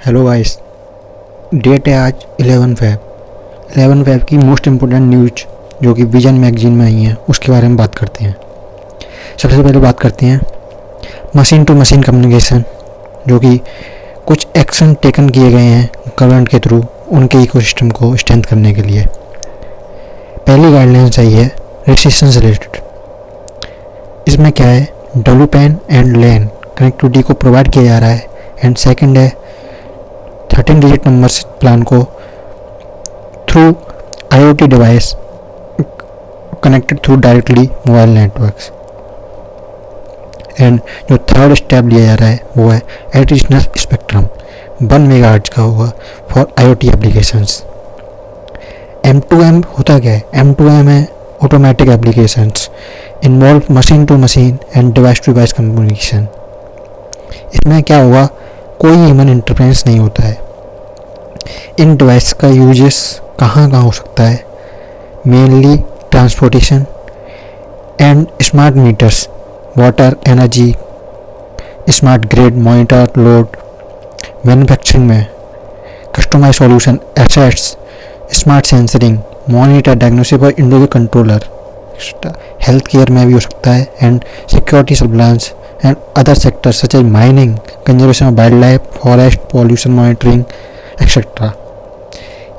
Hello guys, date है आज 11 Feb की मोस्ट इम्पोर्टेंट न्यूज जो कि विजन मैगजीन में आई हैं उसके बारे में बात करते हैं। सबसे पहले बात करते हैं मशीन टू मशीन कम्युनिकेशन, जो कि कुछ एक्शन टेकन किए गए हैं गवर्नमेंट के थ्रू उनके इकोसिस्टम को स्ट्रेंथ करने के लिए। पहली गाइडलाइन सही है रेस्ट्रिक्शन से रिलेटेड। इसमें क्या है, WPAN एंड LAN कनेक्टिविटी को प्रोवाइड किया जा रहा है। एंड सेकंड है 13 डिजिट नंबर्स प्लान को through IoT device connected through directly mobile networks. And जो थर्ड स्टेप लिया जा रहा है वो है एडिशनल स्पेक्ट्रम 1 मेगाहर्ट्ज का होगा फॉर IoT एप्लीकेशंस। M2M होता क्या है? M2M है automatic applications involve machine to machine and device to device communication. इसमें क्या होगा, कोई ह्यूमन इंटरफेरेंस नहीं होता है। इन डिवाइस का यूजेस कहाँ हो सकता है? Mainly transportation and smart meters, water, energy, smart grid, monitor, load, manufacturing में customize solution, assets, smart sensoring, monitor, diagnosis और इंडिविजुअल कंट्रोलर, हेल्थ केयर में भी हो सकता है, and security surveillance and other sectors such as mining, conservation of wildlife, forest, pollution monitoring etcetera.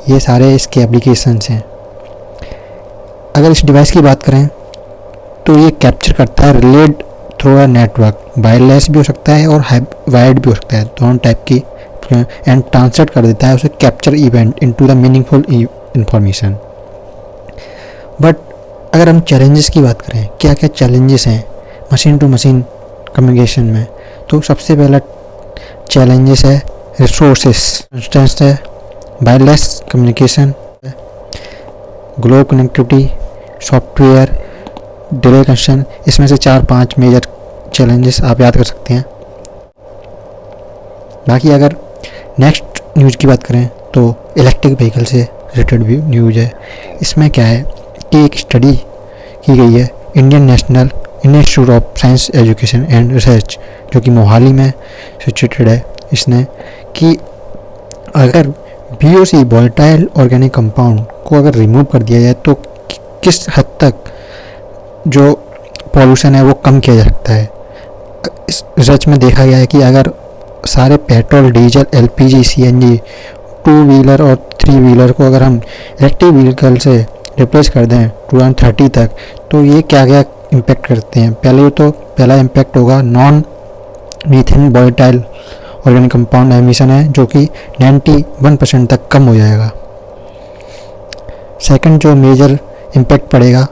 ये सारे इसके एप्लीकेशंस हैं। अगर इस डिवाइस की बात करें तो ये कैप्चर करता है relayed through a network, wireless भी हो सकता है और वायर्ड भी हो सकता है, दोनों टाइप की, एंड ट्रांसलेट कर देता है उसे capture event into the meaningful information. But अगर हम चैलेंजेस की बात करें, क्या क्या चैलेंजेस हैं मशीन टू मशीन कम्युनिकेशन में, तो सबसे पहला चैलेंजेस है रिसोर्सेस। इंस्टेंस है wireless communication, global connectivity, software, delay constraint. इसमें से 4-5 मेजर चैलेंजेस आप याद कर सकते हैं। बाकी अगर नेक्स्ट न्यूज़ की बात करें तो इलेक्ट्रिक व्हीकल से रिलेटेड भी न्यूज़ है। इसमें क्या है कि एक स्टडी की गई है Indian national institute of science education and research, जो कि मोहाली में सिचुएटेड है। इसने कि अगर VOC वोलेटाइल ऑर्गेनिक कंपाउंड को अगर रिमूव कर दिया जाए तो किस हद तक जो पॉल्यूशन है वो कम किया जा सकता है। इस रिसर्च में देखा गया है कि अगर सारे petrol, diesel, LPG, CNG, 2 wheeler और 3 व्हीलर को अगर हम इलेक्ट्रिक व्हीकल से रिप्लेस कर दें 2030 तक, तो ये क्या क्या इम्पैक्ट करते हैं। पहला इम्पैक्ट होगा non methane volatile organic compound emission है, जो कि 91% तक कम हो जाएगा। सेकंड जो मेजर इम्पैक्ट पड़ेगा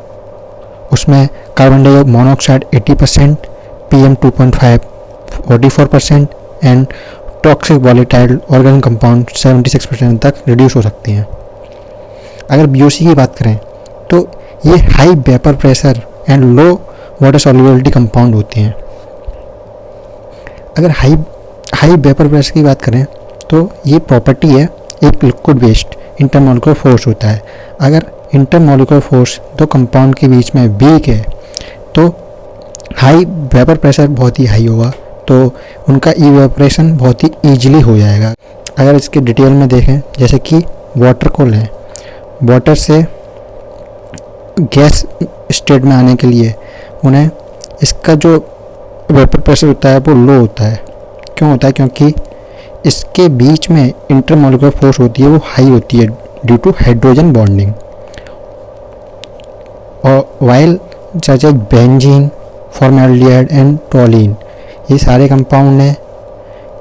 उसमें carbon dioxide monoxide 80%, PM 2.5 44% and toxic volatile organic compound 76% तक रिड्यूस हो सकती हैं। अगर VOC की बात करें तो ये high vapour pressure and low water solubility compound होते हैं। अगर हाई वेपर प्रेशर की बात करें तो ये प्रॉपर्टी है एक लिक्विड वेस्ट इंटरमॉलिक्यूलर फोर्स होता है। अगर इंटरमॉलिक्यूलर फोर्स दो कंपाउंड के बीच में वीक है तो हाई वेपर प्रेशर बहुत ही हाई होगा, तो उनका इवेपोरेशन बहुत ही ईजिली हो जाएगा। अगर इसके डिटेल में देखें, जैसे कि वाटर को लें, वाटर से गैस स्टेट में आने के लिए उन्हें इसका जो वेपर प्रेशर होता है वो लो होता है। क्यों होता है? क्योंकि इसके बीच में इंटरमॉलिक्यूलर फोर्स होती है वो हाई होती है ड्यू टू हाइड्रोजन बॉन्डिंग। और while such as benzene, formaldehyde and toluene, ये सारे कंपाउंड हैं,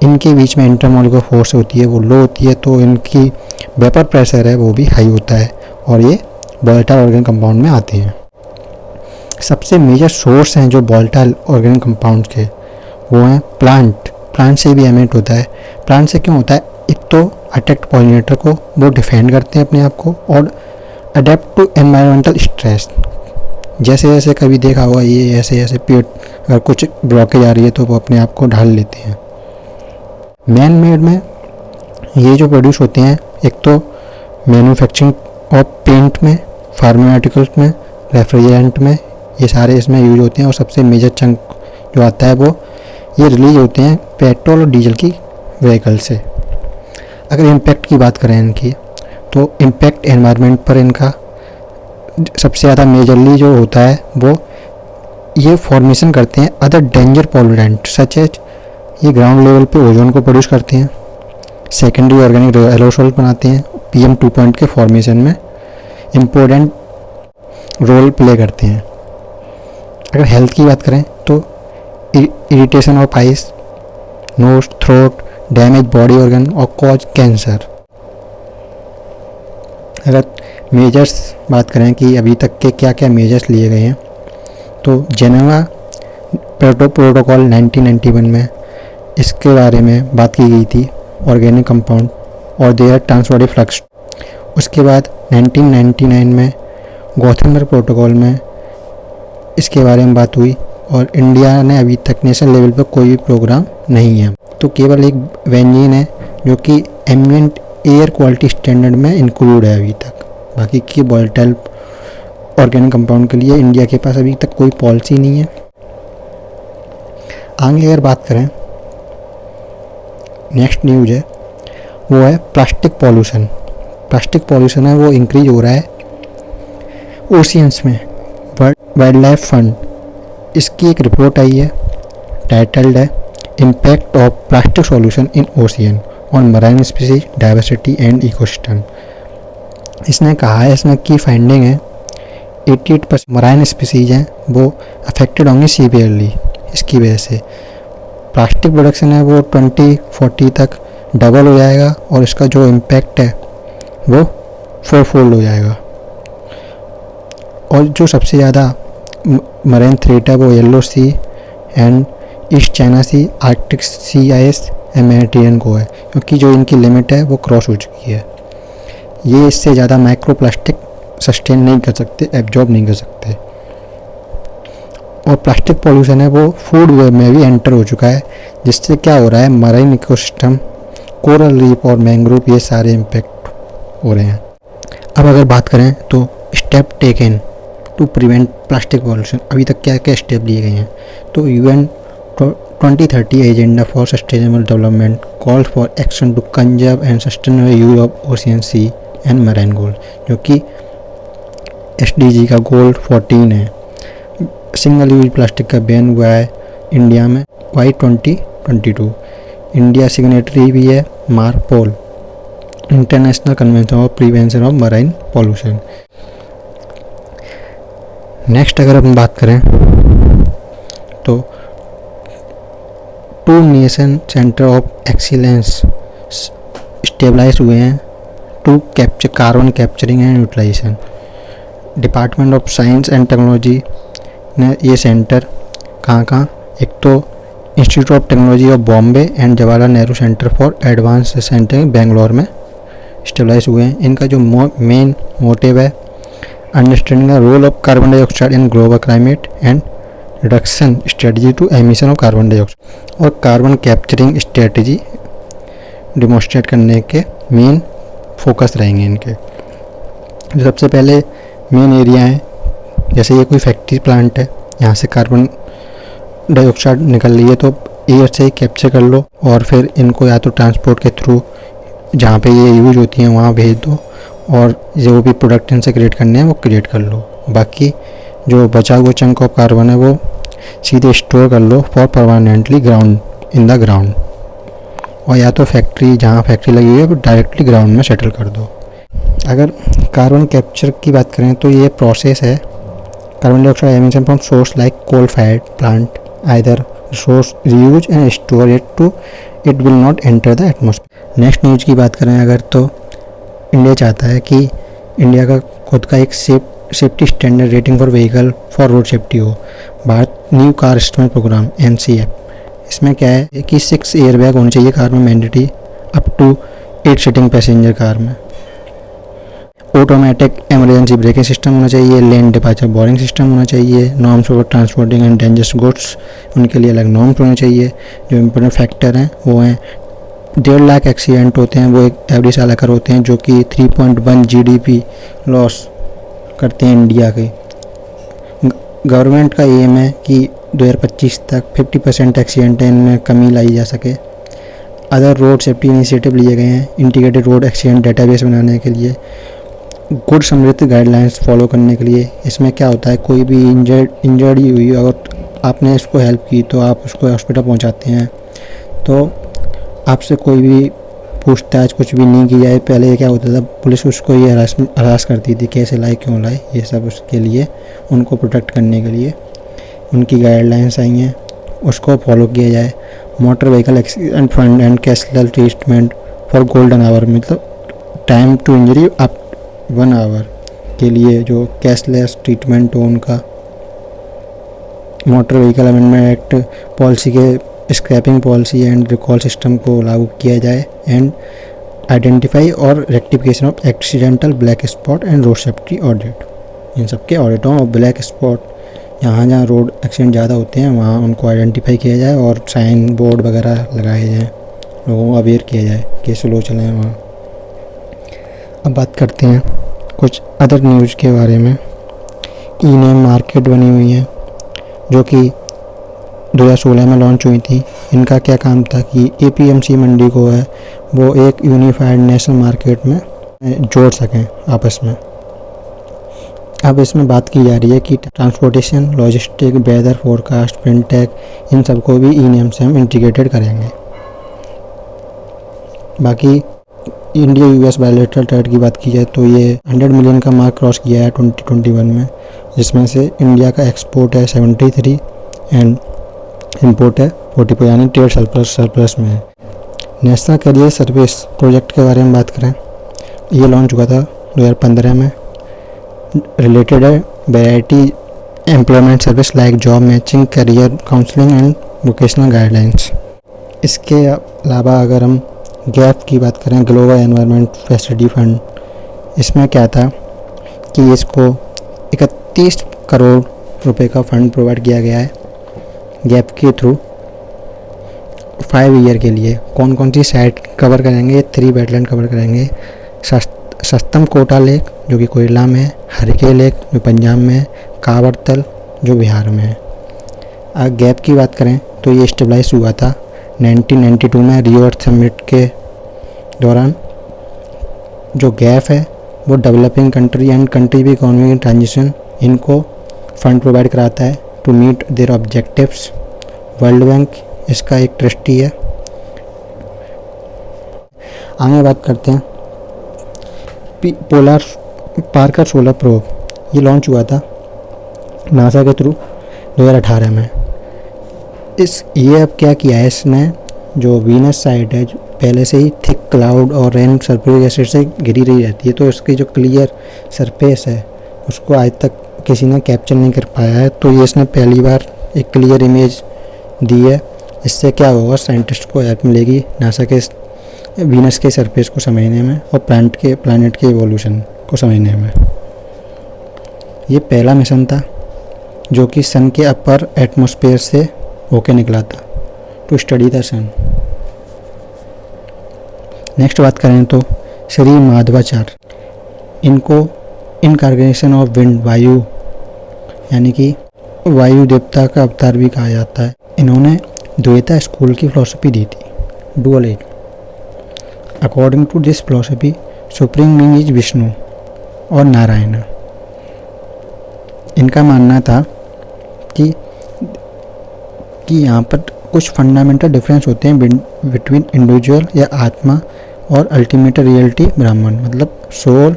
इनके बीच में इंटरमॉलिक्यूलर फोर्स होती है वो लो होती है, तो इनकी वेपर प्रेशर है वो भी हाई होता है और ये वोलेटाइल ऑर्गेनिक कंपाउंड में आते हैं। सबसे मेजर सोर्स हैं जो वोलेटाइल ऑर्गेनिक कंपाउंड के, वो हैं प्लांट से भी एमिट होता है। प्लांट से क्यों होता है? एक तो अट्रैक्ट पॉलिनेटर को, वो डिफेंड करते हैं अपने आप को, और अडेप्ट टू एनवायरमेंटल स्ट्रेस। जैसे जैसे कभी देखा होगा ये ऐसे पेड़ अगर कुछ ब्लॉकेज आ रही है तो वो अपने आप को ढाल लेते हैं। मैन मेड में ये जो प्रोड्यूस होते हैं, एक तो मैन्युफैक्चरिंग और पेंट में, फार्मास्यूटिकल्स में, रेफ्रिजरेंट में, ये सारे इसमें यूज होते हैं। और सबसे मेजर चंक जो आता है वो ये रिलीज होते हैं पेट्रोल और डीजल की व्हीकल से। अगर इम्पैक्ट की बात करें इनकी, तो इम्पैक्ट एनवायरनमेंट पर इनका सबसे ज़्यादा मेजरली जो होता है वो ये फॉर्मेशन करते हैं other danger pollutant such as, ये ग्राउंड लेवल पे ओजोन को प्रोड्यूस करते हैं, सेकेंडरी ऑर्गेनिक एरोसोल बनाते हैं, PM 2.0 के फॉर्मेशन में इम्पोर्टेंट रोल प्ले करते हैं। अगर हेल्थ की बात करें तो irritation of eyes, nose, throat, damage body organ और कॉज कैंसर। अगर मेजर्स बात करें कि अभी तक के क्या क्या मेजर्स लिए गए हैं, तो जेनेवा प्रोटोकॉल 1991 में इसके बारे में बात की गई थी, ऑर्गेनिक कंपाउंड और देयर ट्रांसपोर्ट फ्लक्स। उसके बाद 1999 में गॉथेनबर्ग प्रोटोकॉल में इसके बारे में बात हुई, और इंडिया ने अभी तक नेशनल लेवल पर कोई भी प्रोग्राम नहीं है। तो केवल एक बेंजीन है जो कि एम्बिएंट एयर क्वालिटी स्टैंडर्ड में इंक्लूड है अभी तक। बाकी की वोलेटाइल ऑर्गेनिक कंपाउंड के लिए इंडिया के पास अभी तक कोई पॉलिसी नहीं है। आगे अगर बात करें, नेक्स्ट न्यूज है वो है प्लास्टिक पॉल्यूशन। प्लास्टिक पॉल्यूशन है वो इंक्रीज हो रहा है ओशियंस में। वाइल्ड लाइफ फंड इसकी एक रिपोर्ट आई है, टाइटल्ड है impact of plastic solution in ocean on marine species diversity and ecosystem. इसने कहा है, इसमें की फाइंडिंग है 88% मराइन स्पीसीज हैं वो अफेक्टेड होंगे सीवियरली। इसकी वजह से प्लास्टिक प्रोडक्शन है वो 2040 तक डबल हो जाएगा, और इसका जो इम्पैक्ट है वो 4-fold हो जाएगा। और जो सबसे ज़्यादा मरीन थ्रेट है वो yellow sea and east China sea, Arctic sea ice and Mediterranean को है, क्योंकि जो इनकी लिमिट है वो क्रॉस हो चुकी है। ये इससे ज़्यादा माइक्रो प्लास्टिक सस्टेन नहीं कर सकते, एब्जॉर्ब नहीं कर सकते। और प्लास्टिक पॉल्यूशन है वो फूड वेब में भी एंटर हो चुका है, जिससे क्या हो रहा है मरीन इकोसिस्टम, कोरल रीफ और मैंग्रोव, ये सारे इम्पैक्ट हो रहे हैं। अब अगर बात करें तो step taken to prevent plastic pollution, अभी तक क्या क्या स्टेप लिए गए हैं। तो UN 2030 agenda for sustainable development call for action to conserve and sustainable use of ocean sea and marine gold, जो कि SDG का गोल 14 है। सिंगल यूज प्लास्टिक का बैन हुआ है इंडिया में by 2022। इंडिया सिग्नेटरी भी है MARPOL, international convention of prevention of marine pollution. Next अगर हम बात करें तो 2 nation centre of excellence stabilise हुए हैं to capture carbon capturing and utilisation. Department of science and technology ने ये सेंटर कहाँ, एक तो institute of technology of Bombay and Jawaharlal Nehru centre for advance centre Bangalore में स्टेबलाइज हुए हैं। इनका जो मेन मोटिव है understanding the role of carbon dioxide in global climate and reduction strategy to emission of carbon dioxide, और कार्बन कैप्चरिंग स्ट्रेटजी डिमॉन्स्ट्रेट करने के main focus रहेंगे इनके। सबसे पहले मेन एरिया है, जैसे ये कोई फैक्ट्री प्लांट है, यहाँ से कार्बन डाइऑक्साइड निकल रही है तो एयर से ही कैप्चर कर लो, और फिर इनको या तो ट्रांसपोर्ट के थ्रू जहाँ पे ये यूज होती हैं वहाँ भेज दो, और जो भी प्रोडक्ट इनसे क्रिएट करने हैं वो क्रिएट कर लो। बाकी जो बचा हुआ चंक ऑफ कार्बन है वो सीधे स्टोर कर लो for permanently ground in the ground, और या तो फैक्ट्री जहाँ फैक्ट्री लगी हुई है वो डायरेक्टली ग्राउंड में सेटल कर दो। अगर कार्बन कैप्चर की बात करें तो ये प्रोसेस है carbon dioxide emission from source like coal fired plant either source reuse and store it will not enter the atmosphere. Next news की बात करें अगर, तो इंडिया चाहता है कि इंडिया का खुद का एक safety standard rating for vehicle for road safety हो, Bharat new car system programme NCF। इसमें क्या है कि 6 एयर बैग होने चाहिए कार में mandatory, up to 8 seating passenger car में। ऑटोमेटिक इमरजेंसी ब्रेकिंग सिस्टम होना चाहिए, लेन डिपार्चर वार्निंग सिस्टम होना चाहिए, norms for transporting and dangerous goods उनके लिए अलग नॉर्म्स होने चाहिए। जो इम्पोर्टेंट फैक्टर हैं वो हैं 1.5 लाख एक्सीडेंट होते हैं वो एवरी साल अकर होते हैं, जो कि 3.1 GDP लॉस करते हैं इंडिया के। गवर्नमेंट का एम है कि 2025 तक 50% एक्सीडेंट इनमें कमी लाई जा सके। अदर रोड सेफ्टी इनिशिएटिव लिए गए हैं इंटीग्रेटेड रोड एक्सीडेंट डेटाबेस बनाने के लिए, गुड समृद्ध गाइडलाइंस फॉलो करने के लिए। इसमें क्या होता है, कोई भी इंजर्ड हुई अगर आपने इसको हेल्प की तो आप उसको हॉस्पिटल पहुंचाते हैं, तो आपसे कोई भी पूछताछ कुछ भी नहीं की जाए। पहले क्या होता था, पुलिस उसको ये हरास करती थी, कैसे लाए क्यों लाए, ये सब उसके लिए उनको प्रोटेक्ट करने के लिए उनकी गाइडलाइंस आई हैं, उसको फॉलो किया जाए। Motor vehicle accident fund and cashless treatment for golden hour, मतलब time to injury up 1 hour के लिए जो कैशलेस ट्रीटमेंट हो उनका। Motor vehicle amendment act policy के scrapping policy and recall system को लागू किया जाए एंड आइडेंटिफाई और rectification of accidental black spot and road safety audit. इन सब के ऑडिटों और ब्लैक स्पॉट जहाँ जहाँ रोड एक्सीडेंट ज़्यादा होते हैं वहाँ उनको आइडेंटिफाई किया जाए और साइन बोर्ड वगैरह लगाए जाएँ, लोगों को अवेयर किया जाए कि स्लो चलें वहाँ। अब बात करते हैं कुछ अदर न्यूज़ के बारे में। ई नेम मार्केट बनी हुई है जो कि 2016 में लॉन्च हुई थी। इनका क्या काम था कि एपीएमसी मंडी को है वो एक यूनिफाइड नेशनल मार्केट में जोड़ सकें आपस में। अब इसमें बात की जा रही है कि transportation, logistic, weather forecast, fintech, इन सबको भी ई नेम से हम इंटीग्रेटेड करेंगे। बाकी इंडिया यूएस बायलैटरल ट्रेड की बात की जाए तो ये 100 मिलियन का मार्क क्रॉस किया है 2021 में, जिसमें से इंडिया का एक्सपोर्ट है 73 एंड इंपोर्ट है 44, यानी ट्रेड सरप्लस में है। नेशनल करियर सर्विस प्रोजेक्ट के बारे में बात करें, ये लॉन्च हुआ था 2015 में। रिलेटेड है variety employment service like job matching, career counselling and vocational guidelines. इसके अलावा अगर हम गैप की बात करें, ग्लोबल एनवायरनमेंट फैसिलिटी फंड, इसमें क्या था कि इसको 31 करोड़ रुपए का फंड प्रोवाइड किया गया है गैप के थ्रू 5 ईयर के लिए। कौन कौन सी साइट कवर करेंगे, 3 वेटलैंड कवर करेंगे। सस्तम कोटा लेक जो कि कोयला में है, हरिके लेक जो पंजाब में है, कावरतल जो बिहार में है। अगर गैप की बात करें तो ये स्टेबलाइज हुआ था 1992 में रियो अर्थ समिट के दौरान। जो गैप है वो डेवलपिंग कंट्री एंड कंट्री भी इकोनॉमिक ट्रांजिशन इनको फंड प्रोवाइड कराता है to meet their objectives. World bank इसका एक ट्रस्टी है। आगे बात करते हैं पोलर पार्कर सोलर प्रोब, ये लॉन्च हुआ था नासा के थ्रू 2018 में। ये अब क्या किया है इसने, जो वीनस साइड है जो पहले से ही थिक क्लाउड और रेन सरफेस एसिड से घिरी रही रहती है, तो इसकी जो क्लियर सरफेस है उसको आज तक किसी ने कैप्चर नहीं कर पाया है। तो ये इसने पहली बार एक क्लियर इमेज दी है। इससे क्या होगा, साइंटिस्ट को हेल्प मिलेगी नासा के वीनस के सरफेस को समझने में और प्लैनेट के इवोल्यूशन को समझने में। ये पहला मिशन था जो कि सन के अपर एटमॉस्फेयर से होके निकला था to study the sun. Next बात करें तो श्री माधवाचार्य, इनको इनकार्नेशन ऑफ विंड, वायु यानी कि वायु देवता का अवतार भी कहा जाता है। इन्होंने द्वैता स्कूल की फिलॉसफी दी थी, dual age. According to this philosophy supreme being is Vishnu और नारायण। इनका मानना था कि यहाँ पर कुछ फंडामेंटल डिफरेंस होते हैं बिटवीन इंडिविजुअल या आत्मा और अल्टीमेट रियलिटी ब्राह्मण, मतलब सोल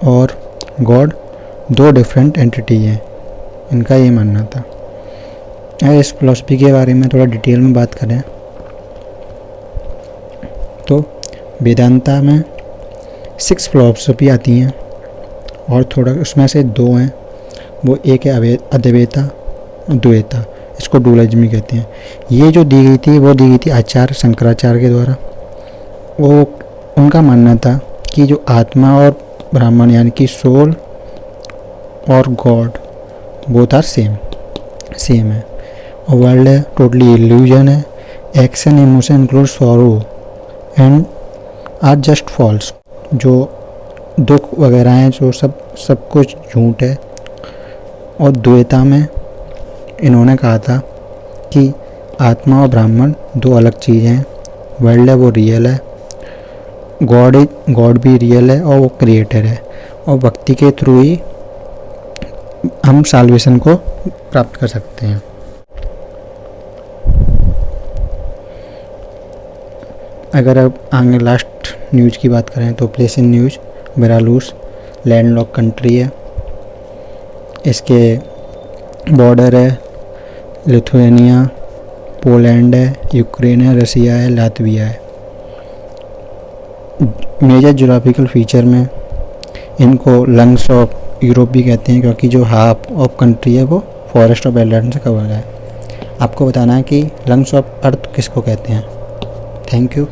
और गॉड 2 डिफरेंट एंटिटी हैं। इनका ये मानना था। इस फिलॉसफी के बारे में थोड़ा डिटेल में बात करें तो वेदांता में 6 फिलॉसफी आती हैं और थोड़ा उसमें से 2 हैं, वो एक है अद्वैता, द्वैता, इसको डुअलिज्म कहते हैं। ये जो दी गई थी वो दी गई थी आचार्य शंकराचार्य के द्वारा। वो उनका मानना था कि जो आत्मा और ब्राह्मण यानी कि सोल और गॉड बोथ आर सेम है और वर्ल्ड है टोटली इल्यूजन है। Action emotion include sorrow and are just false, जो दुख वगैरह हैं जो सब कुछ झूठ है। और द्वैता में इन्होंने कहा था कि आत्मा और ब्राह्मण 2 अलग चीज़ें हैं वर्ल्ड है वो रियल है, गॉड भी रियल है और वो क्रिएटर है, और भक्ति के थ्रू ही हम साल्वेशन को प्राप्त कर सकते हैं। अगर अब आगे लास्ट न्यूज़ की बात करें तो place in news, Belarus landlocked country है, इसके बॉर्डर है लिथुआनिया, पोलैंड है, यूक्रेन है, रसिया है, लातविया है। मेजर जोग्राफिकल फीचर में इनको लंग्स ऑफ यूरोप भी कहते हैं, क्योंकि जो हाफ ऑफ कंट्री है वो फॉरेस्ट ऑफ वेटलैंड से कवर है। आपको बताना है कि लंग्स ऑफ अर्थ किसको कहते हैं। Thank you.